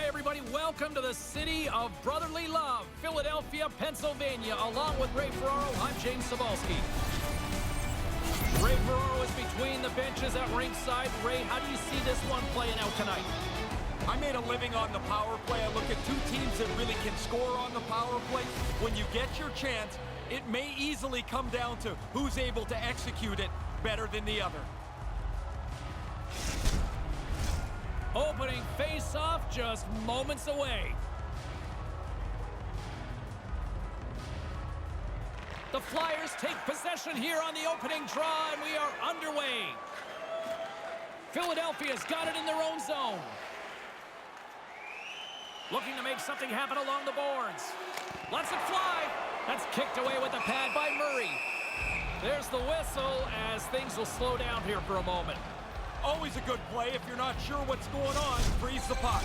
Hi, everybody. Welcome to the city of brotherly love, Philadelphia, Pennsylvania. Along with Ray Ferraro, I'm James Cebulski. Ray Ferraro is between the benches at ringside. Ray, how do you see this one playing out tonight? I made a living on the power play. I look at two teams that really can score on the power play. When you get your chance, it may easily come down to who's able to execute it better than the other. Opening face-off just moments away. The Flyers take possession here on the opening draw, and we are underway. Philadelphia's got it in their own zone. Looking to make something happen along the boards. Lets it fly. That's kicked away with the pad by Murray. There's the whistle as things will slow down here for a moment. Always a good play. If you're not sure what's going on, freeze the puck.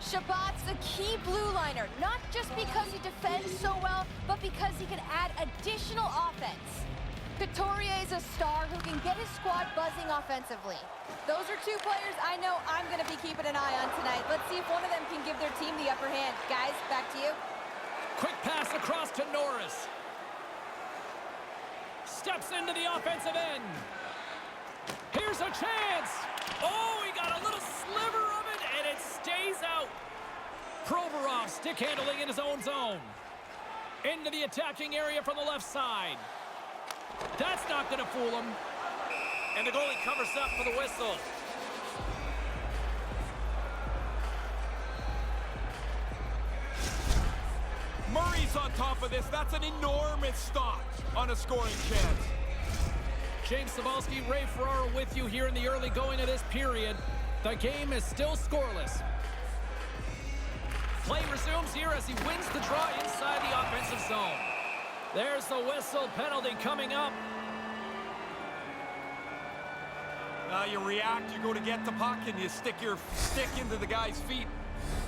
Shabbat's a key blue liner, not just because he defends so well, but because he can add additional offense. Couturier is a star who can get his squad buzzing offensively. Those are two players I know I'm going to be keeping an eye on tonight. Let's see if one of them can give their team the upper hand. Guys, back to you. Quick pass across to Norris. Steps into the offensive end. Here's a chance. Oh, he got a little sliver of it, and it stays out. Provorov stick handling in his own zone. Into the attacking area from the left side. That's not going to fool him. And the goalie covers up for the whistle. Murray's on top of this. That's an enormous stop on a scoring chance. James Cebulski, Ray Ferraro with you here in the early going of this period. The game is still scoreless. Play resumes here as he wins the draw inside the offensive zone. There's the whistle, penalty coming up. You react, you go to get the puck, and you stick your stick into the guy's feet.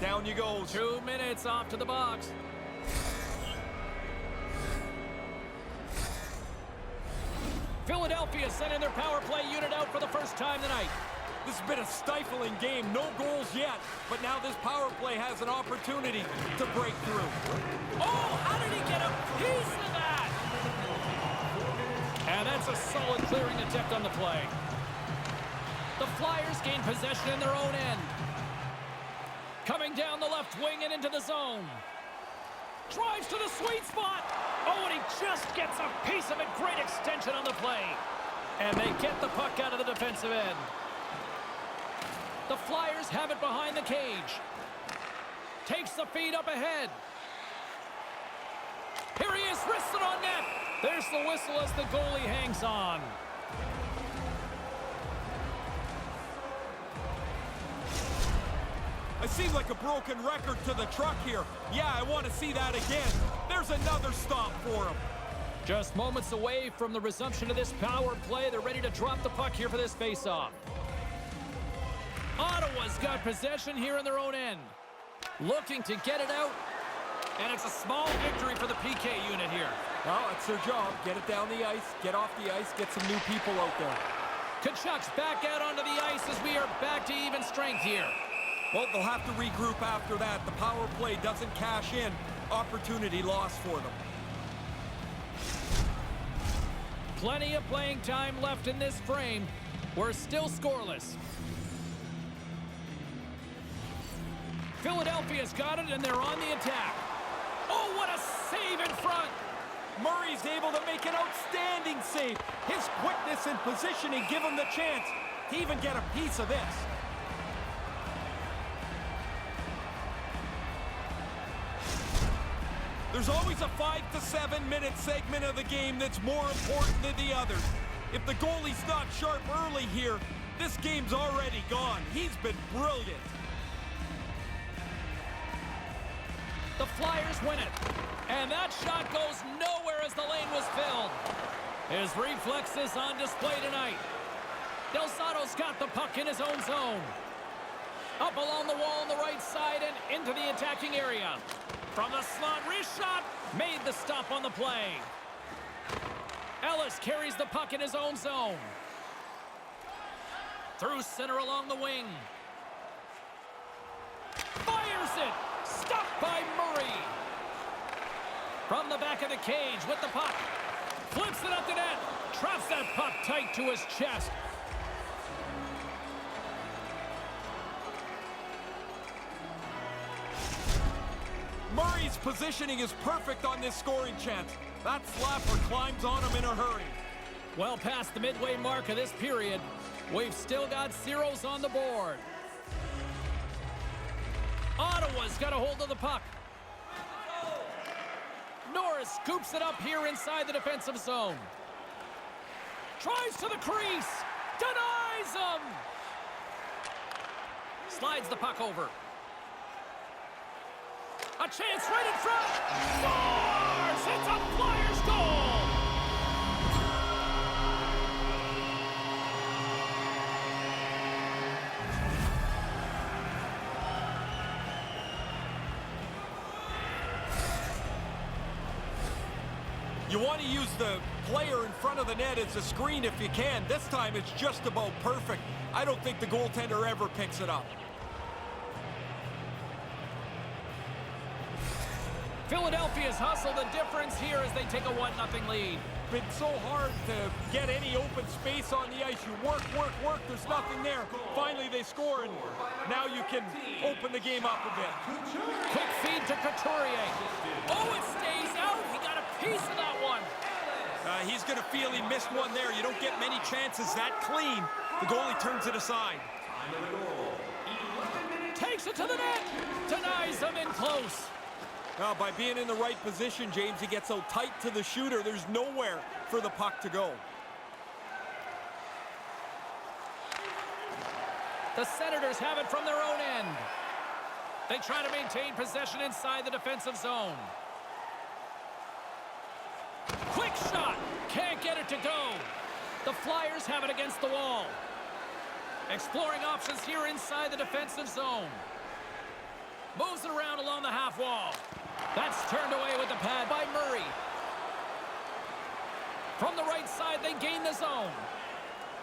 Down you go. 2 minutes off to the box. Philadelphia sending their power play unit out for the first time tonight. This has been a stifling game. No goals yet, but now this power play has an opportunity to break through. Oh, how did he get a piece of that? And that's a solid clearing attempt on the play. The Flyers gain possession in their own end. Coming down the left wing and into the zone. Drives to the sweet spot. Oh, and he just gets a piece of it. Great extension on the play. And they get the puck out of the defensive end. The Flyers have it behind the cage. Takes the feed up ahead. Here he is, wristed on net. There's the whistle as the goalie hangs on. I seem like a broken record to the truck here. Yeah, I want to see that again. There's another stop for him. Just moments away from the resumption of this power play. They're ready to drop the puck here for this faceoff. Ottawa's got possession here in their own end. Looking to get it out. And it's a small victory for the PK unit here. Well, it's their job. Get it down the ice, get off the ice, get some new people out there. Kachuk's back out onto the ice as we are back to even strength here. Well, they'll have to regroup after that. The power play doesn't cash in. Opportunity lost for them. Plenty of playing time left in this frame. We're still scoreless. Philadelphia's got it, and they're on the attack. Oh, what a save in front. Murray's able to make an outstanding save. His quickness and positioning give him the chance to even get a piece of this. There's always a 5 to 7 minute segment of the game that's more important than the others. If the goalie's not sharp early here, this game's already gone. He's been brilliant. The Flyers win it. And that shot goes nowhere as the lane was filled. His reflexes on display tonight. Del Zotto's got the puck in his own zone. Up along the wall on the right side and into the attacking area. From the slot, wrist shot, made the stop on the play. Ellis carries the puck in his own zone. Through center along the wing. Fires Fires it. Stopped by Murray. From the back of the cage with the puck. Flips it up to net. Traps that puck tight to his chest. Murray's positioning is perfect on this scoring chance. That slapper climbs on him in a hurry. Well past the midway mark of this period, we've still got zeros on the board. Ottawa's got a hold of the puck. Norris scoops it up here inside the defensive zone. Tries to the crease. Denies him. Slides the puck over. A chance right in front. Scores! It's a Flyers goal! You want to use the player in front of the net as a screen if you can. This time it's just about perfect. I don't think the goaltender ever picks it up. Philadelphia's hustled the difference here as they take a 1-0 lead. Been so hard to get any open space on the ice. You work, there's nothing there. Finally they score, and now you can open the game up a bit. Quick feed to Couturier. Oh, it stays out. He got a piece of that one. He's going to feel he missed one there. You don't get many chances that clean. The goalie turns it aside. Takes it to the net. Denies him in close. Now, by being in the right position, James, he gets so tight to the shooter, there's nowhere for the puck to go. The Senators have it from their own end. They try to maintain possession inside the defensive zone. Quick shot. Can't get it to go. The Flyers have it against the wall. Exploring options here inside the defensive zone. Moves it around along the half wall. That's turned away with the pad by Murray. From the right side, they gain the zone.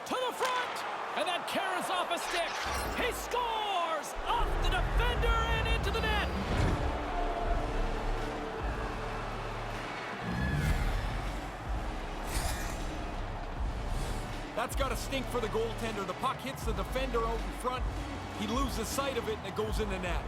To the front! And that carries off a stick. He scores! Off the defender and into the net! That's got to stink for the goaltender. The puck hits the defender out in front. He loses sight of it, and it goes in the net.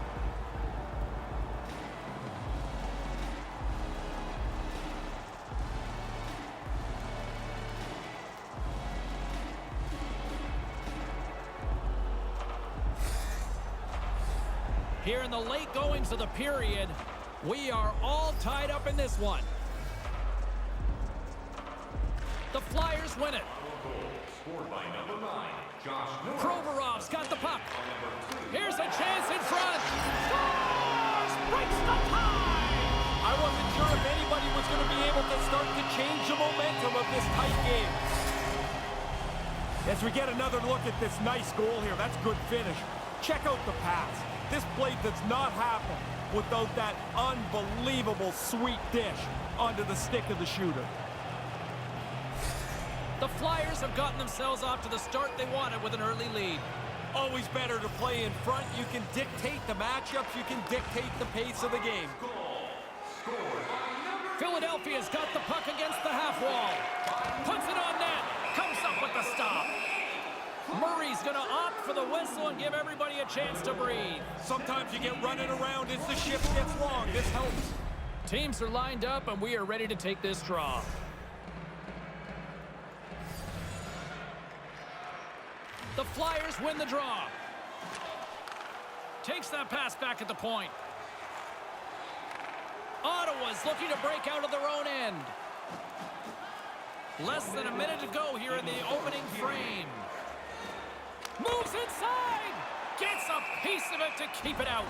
Here in the late goings of the period, we are all tied up in this one. The Flyers win it. Provorov's got the puck. Here's a chance in front. Scores! Breaks the tie! I wasn't sure if anybody was going to be able to start to change the momentum of this tight game. As we get another look at this nice goal here, that's good finish. Check out the pass. This play does not happen without that unbelievable sweet dish onto the stick of the shooter. The Flyers have gotten themselves off to the start they wanted with an early lead. Always better to play in front. You can dictate the matchups. You can dictate the pace of the game. Philadelphia's got the puck against the half wall. Puts it on net. Comes up with the stop. Murray's going to opt for the whistle and give everybody a chance to breathe. Sometimes you get running around as the shift gets long. This helps. Teams are lined up, and we are ready to take this draw. The Flyers win the draw. Takes that pass back at the point. Ottawa's looking to break out of their own end. Less than a minute to go here in the opening frame. Moves inside. Gets a piece of it to keep it out.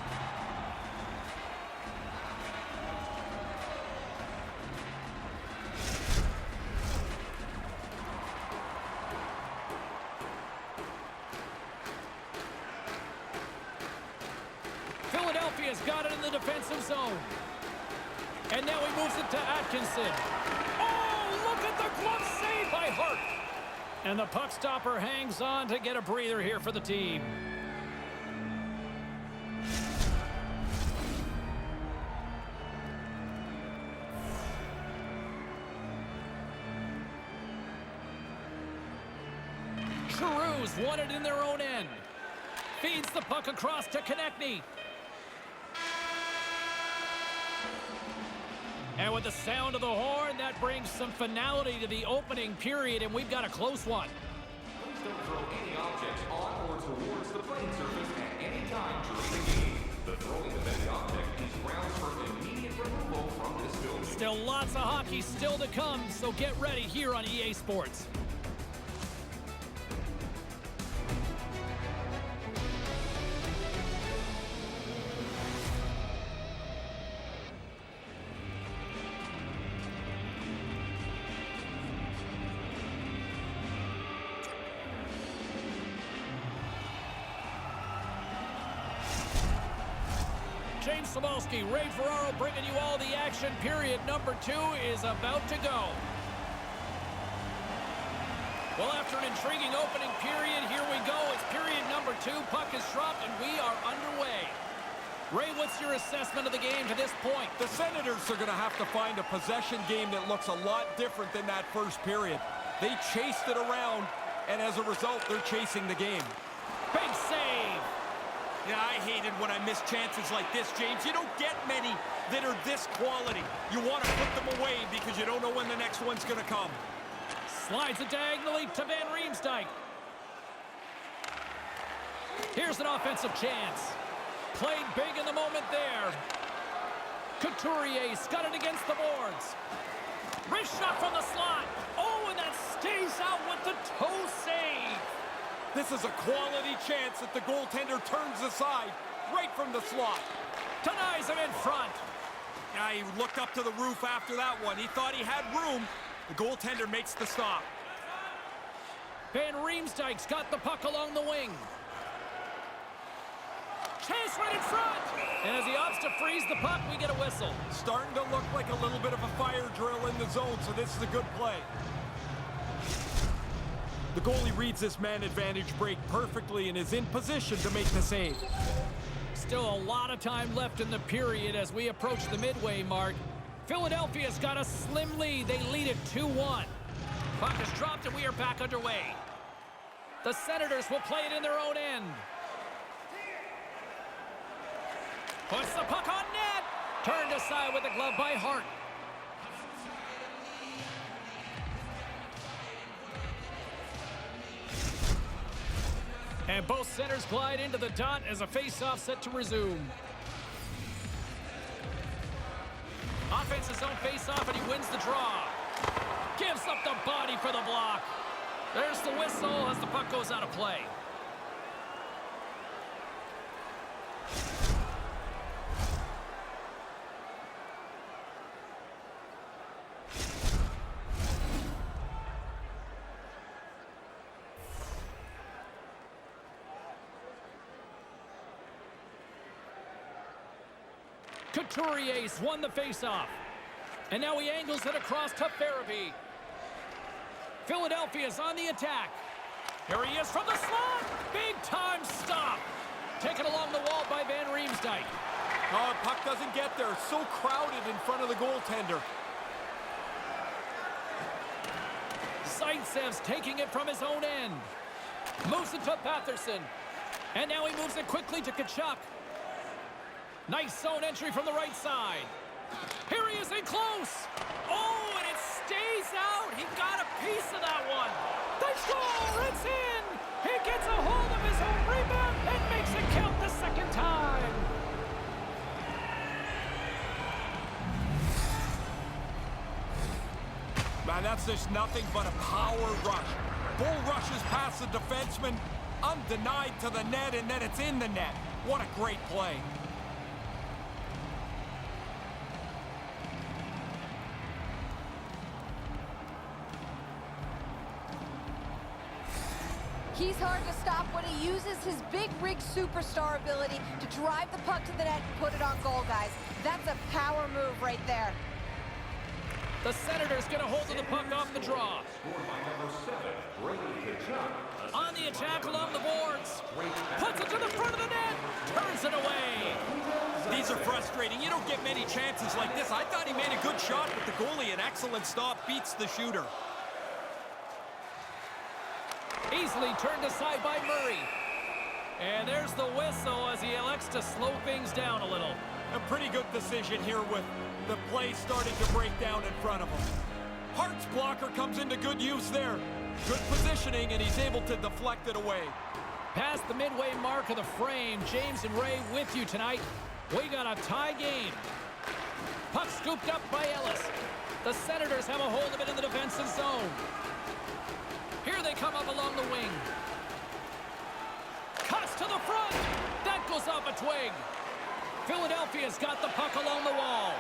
Philadelphia's got it in the defensive zone. And now he moves it to Atkinson. Oh, look at the glove save by Hart. And the puck stopper hangs on to get a breather here for the team. Giroux's won it in their own end. Feeds the puck across to Konechny. And with the sound of the horn, that brings some finality to the opening period, and we've got a close one. Please don't throw any objects on or towards the playing surface at any time during the game. The throwing of any object is grounds for immediate removal from this building. Still lots of hockey still to come, so get ready here on EA Sports. James Cybulski, Ray Ferraro bringing you all the action. Period number 2 is about to go. Well, after an intriguing opening period, here we go. It's period number 2. Puck is dropped, and we are underway. Ray, what's your assessment of the game to this point? The Senators are going to have to find a possession game that looks a lot different than that first period. They chased it around, and as a result, they're chasing the game. Big save. Yeah, I hate it when I miss chances like this, James. You don't get many that are this quality. You want to put them away because you don't know when the next one's going to come. Slides it diagonally to Van Riemsdyk. Here's an offensive chance. Played big in the moment there. Couturier's got it against the boards. Wrist shot from the slot. Oh, and that stays out with the toe save. This is a quality chance that the goaltender turns aside right from the slot. Denies him in front. Yeah, he looked up to the roof after that one. He thought he had room. The goaltender makes the stop. Van Riemsdyk's got the puck along the wing. Chase right in front. And as he opts to freeze the puck, we get a whistle. Starting to look like a little bit of a fire drill in the zone, so this is a good play. The goalie reads this man advantage break perfectly and is in position to make the save. Still a lot of time left in the period as we approach the midway mark. Philadelphia's got a slim lead. They lead it 2-1. Puck is dropped and we are back underway. The Senators will play it in their own end. Puts the puck on net. Turned aside with the glove by Hart. And both centers glide into the dot as a face-off set to resume. Offense's own face-off, and he wins the draw. Gives up the body for the block. There's the whistle as the puck goes out of play. Couturier's won the faceoff. And now he angles it across to Farabee. Philadelphia's on the attack. Here he is from the slot. Big time stop. Taken along the wall by Van Riemsdyk. Oh, puck doesn't get there. So crowded in front of the goaltender. Zaitsev's taking it from his own end. Moves it to Patterson. And now he moves it quickly to Tkachuk. Nice zone entry from the right side. Here he is in close. Oh, and it stays out. He got a piece of that one. They score. It's in. He gets a hold of his own rebound and makes it count the second time. Man, that's just nothing but a power rush. Bull rushes past the defenseman, undenied to the net, and then it's in the net. What a great play. He's hard to stop when he uses his big rig superstar ability to drive the puck to the net and put it on goal, guys. That's a power move right there. The Senators get a hold of the puck off the draw. On the attack along the boards. Puts it to the front of the net. Turns it away. These are frustrating. You don't get many chances like this. I thought he made a good shot, but the goalie, an excellent stop, beats the shooter. Easily turned aside by Murray. And there's the whistle as he elects to slow things down a little. A pretty good decision here with the play starting to break down in front of him. Hart's blocker comes into good use there. Good positioning, and he's able to deflect it away. Past the midway mark of the frame, James and Ray with you tonight. We got a tie game. Puck scooped up by Ellis. The Senators have a hold of it in the defensive zone. Here they come up along the wing. Cuts to the front. That goes off a twig. Philadelphia's got the puck along the wall.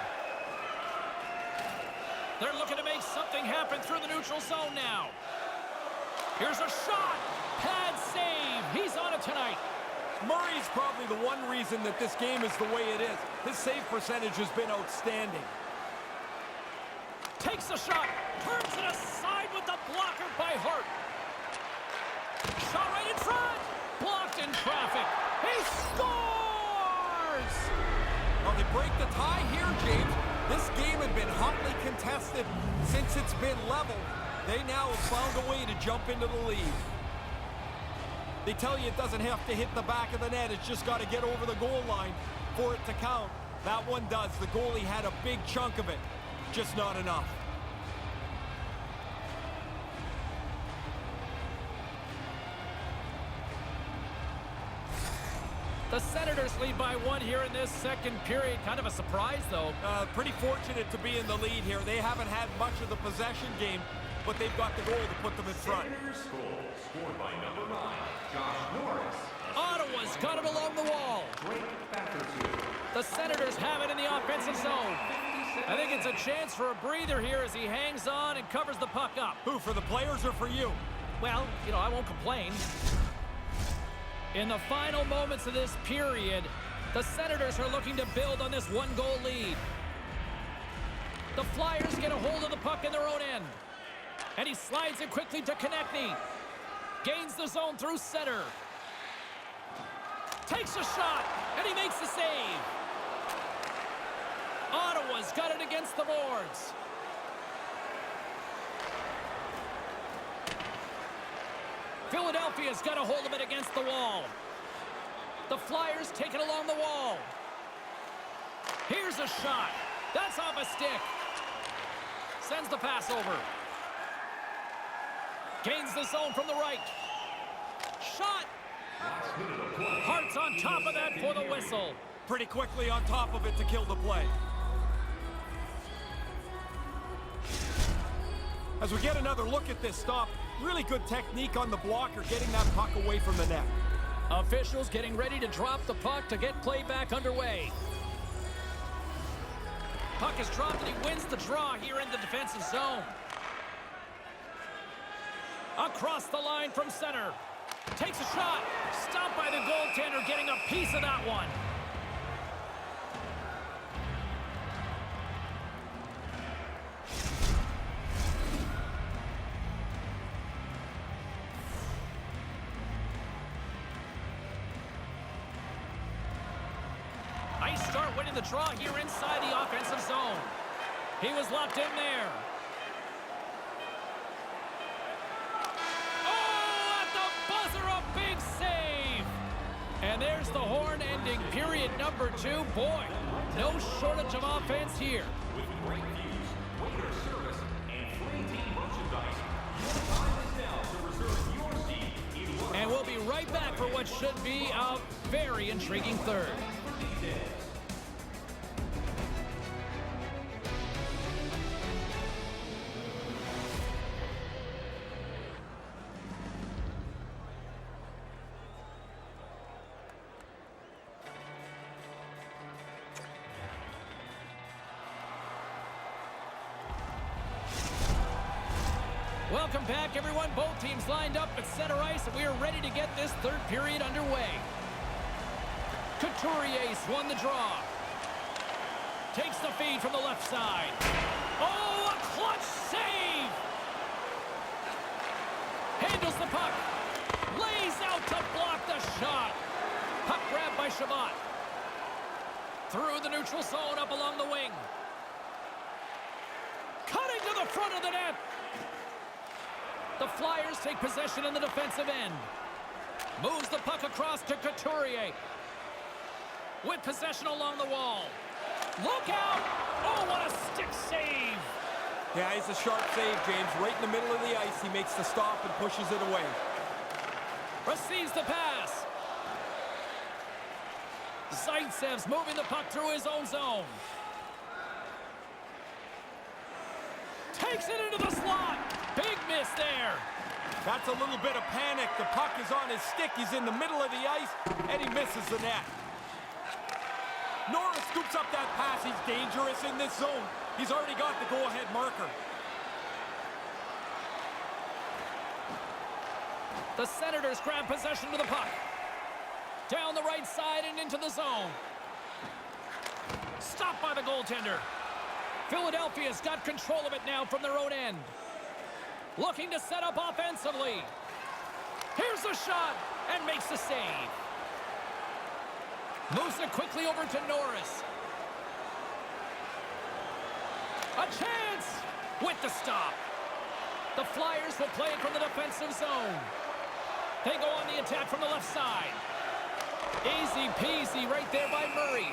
They're looking to make something happen through the neutral zone now. Here's a shot. Pad save. He's on it tonight. Murray's probably the one reason that this game is the way it is. His save percentage has been outstanding. Takes a shot. Turns it aside with the blocker by Hart. Shot right in front. Blocked in traffic. He scores! Well, they break the tie here, James. This game had been hotly contested since it's been level. They now have found a way to jump into the lead. They tell you it doesn't have to hit the back of the net. It's just got to get over the goal line for it to count. That one does. The goalie had a big chunk of it. Just not enough. The Senators lead by 1 here in this second period. Kind of a surprise, though. Pretty fortunate to be in the lead here. They haven't had much of the possession game, but they've got the goal to put them in front. Senators goal, scored by number 9, Josh Norris. Ottawa's got it along the wall. The Senators have it in the offensive zone. I think it's a chance for a breather here as he hangs on and covers the puck up. Who, for the players or for you? Well, you know, I won't complain. In the final moments of this period, the Senators are looking to build on this one-goal lead. The Flyers get a hold of the puck in their own end. And he slides it quickly to Konechny. Gains the zone through center. Takes a shot, and he makes the save. Ottawa's got it against the boards. Philadelphia's got a hold of it against the wall. The Flyers take it along the wall. Here's a shot. That's off a stick. Sends the pass over. Gains the zone from the right. Shot. Hart's on top of that for the whistle. Pretty quickly on top of it to kill the play. As we get another look at this stop, really good technique on the blocker, getting that puck away from the net. Officials getting ready to drop the puck to get play back underway. Puck is dropped and he wins the draw here in the defensive zone. Across the line from center. Takes a shot. Stopped by the goaltender, getting a piece of that one. Nice start winning the draw here inside the offensive zone. He was locked in there. And there's the horn ending period number 2. Boy, no shortage of offense here. With great views, waiter service, and free team merchandise, your time is now to reserve your seat in one. And we'll be right back for what should be a very intriguing third. Welcome back, everyone. Both teams lined up at center ice, and we are ready to get this third period underway. Couturier's won the draw. Takes the feed from the left side. Oh, a clutch save! Handles the puck. Lays out to block the shot. Puck grabbed by Shabbat. Through the neutral zone, up along the wing. Cutting to the front of the net. The Flyers take possession in the defensive end. Moves the puck across to Couturier. With possession along the wall. Look out! Oh, what a stick save! Yeah, it's a sharp save, James. Right in the middle of the ice, he makes the stop and pushes it away. Receives the pass. Zaitsev's moving the puck through his own zone. Takes it into the slot. Big miss there. That's a little bit of panic. The puck is on his stick. He's in the middle of the ice, and he misses the net. Norris scoops up that pass. He's dangerous in this zone. He's already got the go-ahead marker. The Senators grab possession of the puck. Down the right side and into the zone. Stopped by the goaltender. Philadelphia's got control of it now from their own end. Looking to set up offensively. Here's the shot and makes the save. Moves it quickly over to Norris. A chance with the stop. The Flyers will play it from the defensive zone. They go on the attack from the left side. Easy peasy right there by Murray.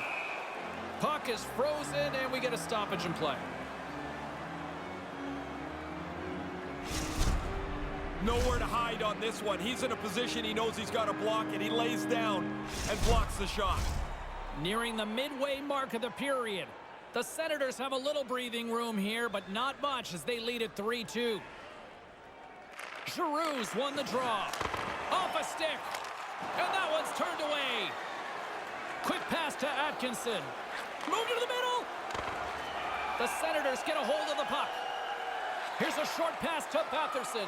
Puck is frozen and we get a stoppage in play. Nowhere to hide on this one. He's in a position he knows he's got to block it. He lays down and blocks the shot. Nearing the midway mark of the period. The Senators have a little breathing room here, but not much as they lead at 3-2. Giroux's won the draw. Off a stick. And that one's turned away. Quick pass to Atkinson. Moved into the middle. The Senators get a hold of the puck. Here's a short pass to Patterson.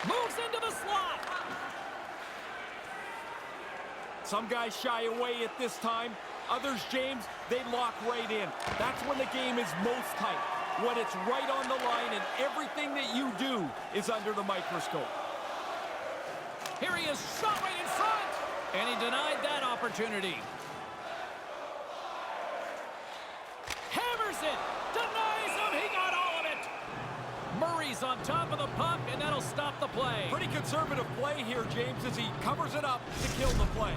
Moves into the slot. Some guys shy away at this time. Others, James, they lock right in. That's when the game is most tight. When it's right on the line and everything that you do is under the microscope. Here he is, shot right in front. And he denied that opportunity. Hammers it. Denies him. He got all of it. Murray's on top of the puck, and that'll stop the play. Pretty conservative play here, James, as he covers it up to kill the play.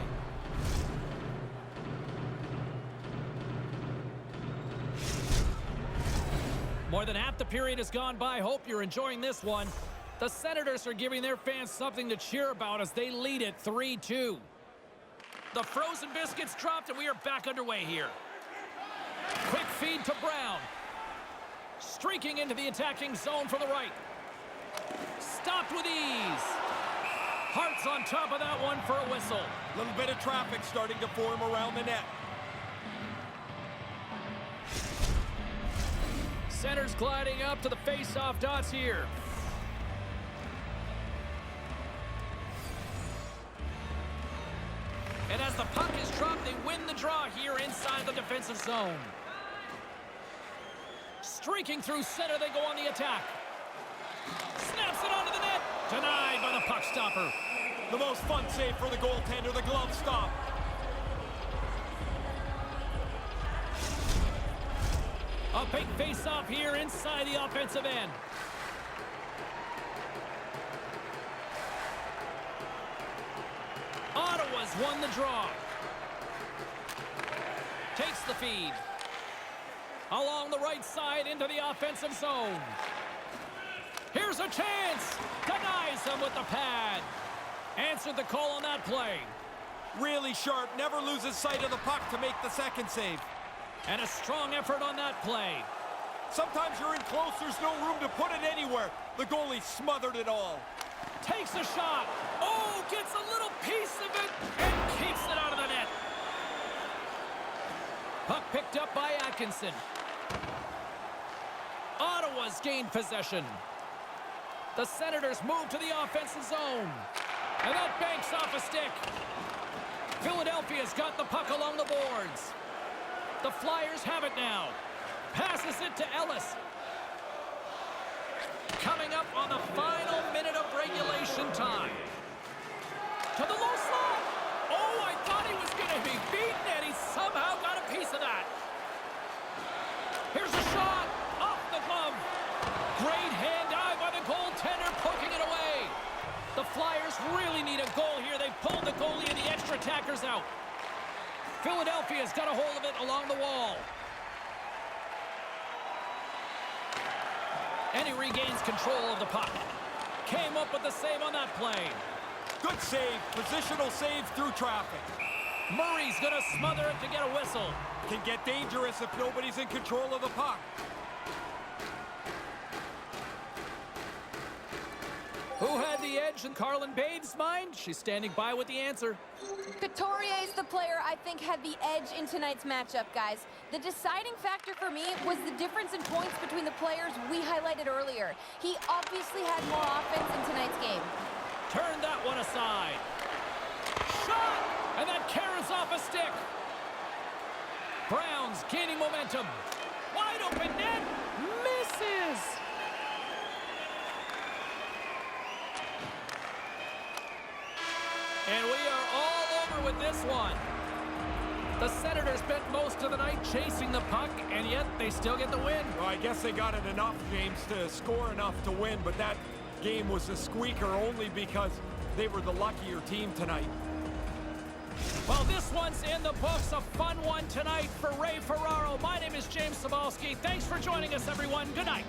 More than half the period has gone by. Hope you're enjoying this one. The Senators are giving their fans something to cheer about as they lead it 3-2. The frozen biscuits dropped, and we are back underway here. Quick feed to Brown. Streaking into the attacking zone from the right. Stopped with ease. Hart's on top of that one for a whistle. A little bit of traffic starting to form around the net. Centers gliding up to the face-off dots here. And as the puck is dropped, they win the draw here inside the defensive zone. Streaking through center, they go on the attack. Snaps it onto the net. Denied by the puck stopper. The most fun save for the goaltender, the glove stop. A big face-off here inside the offensive end. Ottawa's won the draw. Takes the feed. Along the right side into the offensive zone. Here's a chance. Denies him with the pad. Answered the call on that play. Really sharp, never loses sight of the puck to make the second save. And a strong effort on that play. Sometimes you're in close, there's no room to put it anywhere. The goalie smothered it all. Takes a shot. Oh, gets a little piece of it and keeps it out of the net. Puck picked up by Atkinson. Ottawa's gained possession. The Senators move to the offensive zone. And that banks off a stick. Philadelphia's got the puck along the boards. The Flyers have it now. Passes it to Ellis. Coming up on the final minute of regulation time. To the low slot. Oh, I thought he was going to be beaten, and he somehow got a piece of that. Here's a shot. Off the glove. Great Flyers really need a goal here. They pulled the goalie and the extra attackers out. Philadelphia's got a hold of it along the wall. And he regains control of the puck. Came up with the save on that play. Good save. Positional save through traffic. Murray's going to smother it to get a whistle. Can get dangerous if nobody's in control of the puck. Who had the edge in Carlin Bade's mind? She's standing by with the answer. Couturier is the player I think had the edge in tonight's matchup, guys. The deciding factor for me was the difference in points between the players we highlighted earlier. He obviously had more offense in tonight's game. Turn that one aside. Shot! And that carries off a stick. Browns gaining momentum. Wide open net. Misses. And we are all over with this one. The Senators spent most of the night chasing the puck, and yet they still get the win. Well, I guess they got it enough, James, to score enough to win, but that game was a squeaker only because they were the luckier team tonight. Well, this one's in the books. A fun one tonight for Ray Ferraro. My name is James Cybulski. Thanks for joining us, everyone. Good night.